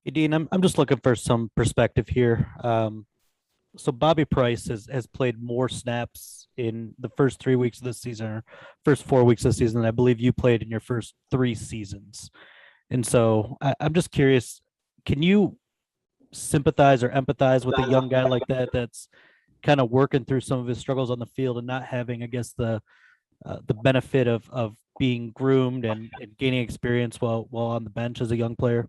Hey, Dean, I'm just looking for some perspective here. So Bobby Price has played more snaps in the first 3 weeks of the season, or first 4 weeks of the season, than I believe you played in your first three seasons. And so I'm just curious, can you sympathize or empathize with a young guy like that that's kind of working through some of his struggles on the field and not having, I guess, the benefit of being groomed and gaining experience while on the bench as a young player?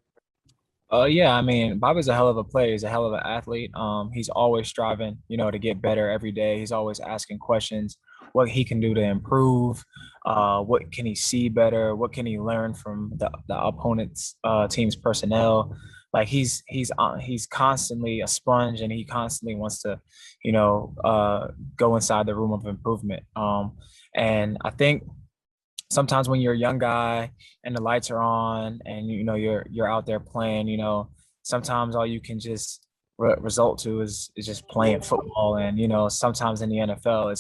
Yeah, I mean, Bobby's a hell of a player. He's a hell of an athlete. He's always striving, to get better every day. He's always asking questions, what he can do to improve, what can he see better, what can he learn from the opponent's team's personnel. Like he's constantly a sponge, and he constantly wants to, go inside the room of improvement. And I think sometimes when you're a young guy and the lights are on and you're out there playing, sometimes all you can just result to is just playing football. And sometimes in the NFL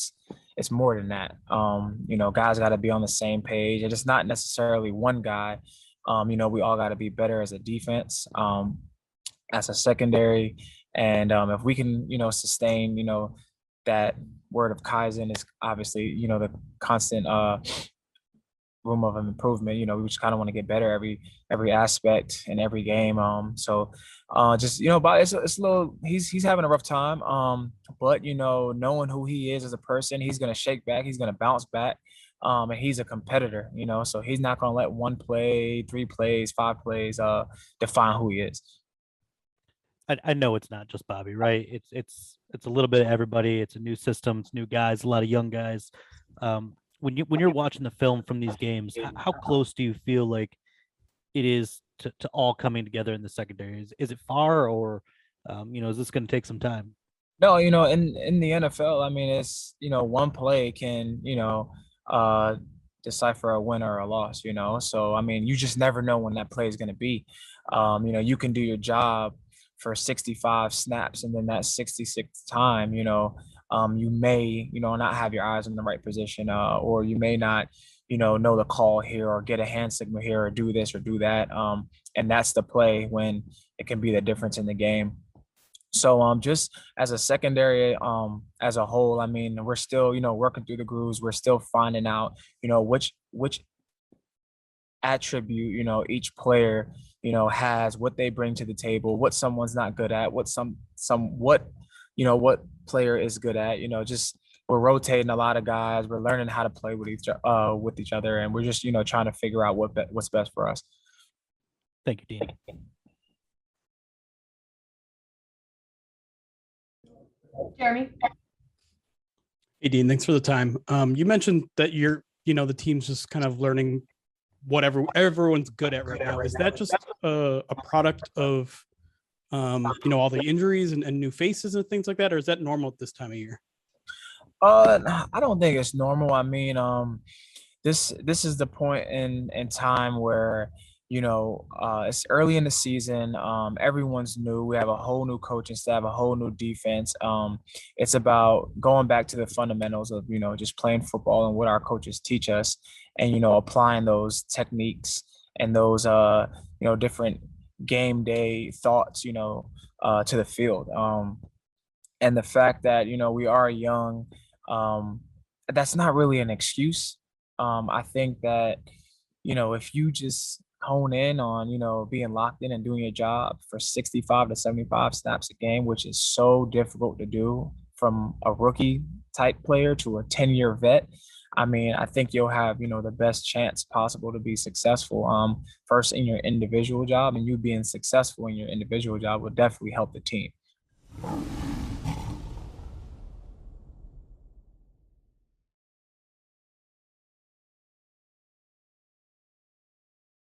it's more than that. Guys got to be on the same page, and it's not necessarily one guy. We all got to be better as a defense, as a secondary. And if we can sustain that word of Kaizen is obviously the constant room of improvement. We just kind of want to get better every aspect in every game. Just but it's a little. He's having a rough time. But knowing who he is as a person, he's gonna shake back. He's gonna bounce back. And he's a competitor. So he's not gonna let one play, three plays, five plays, define who he is. I know it's not just Bobby, right? It's a little bit of everybody. It's a new system, it's new guys, a lot of young guys. When you're watching the film from these games, how close do you feel like it is to all coming together in the secondary? Is it far, or is this going to take some time? No, in the NFL, I mean, it's one play can uh decipher a win or a loss. So I mean, you just never know when that play is going to be. You can do your job for 65 snaps, and then that 66th time, you may not have your eyes in the right position, or you may not know the call here, or get a hand signal here, or do this or do that. And that's the play when it can be the difference in the game. So just as a secondary, as a whole, I mean, we're still, working through the grooves. We're still finding out, which attribute, each player, has, what they bring to the table, what someone's not good at, what player is good at. Just we're rotating a lot of guys. We're learning how to play with each other, and we're just, trying to figure out what's best for us. Thank you, Dean. Jeremy. Hey, Dean, thanks for the time. You mentioned that the team's just kind of learning whatever everyone's good at right now. Is that just a product of, all the injuries and new faces and things like that? Or is that normal at this time of year? I don't think it's normal. I mean, this is the point in time where it's early in the season. Everyone's new. We have a whole new coaching staff, a whole new defense. It's about going back to the fundamentals of just playing football and what our coaches teach us, and applying those techniques and those different game day thoughts to the field. And the fact that we are young, that's not really an excuse. I think that if you just hone in on being locked in and doing your job for 65 to 75 snaps a game, which is so difficult to do from a rookie type player to a 10-year vet. I mean, I think you'll have the best chance possible to be successful, first in your individual job, and you being successful in your individual job will definitely help the team.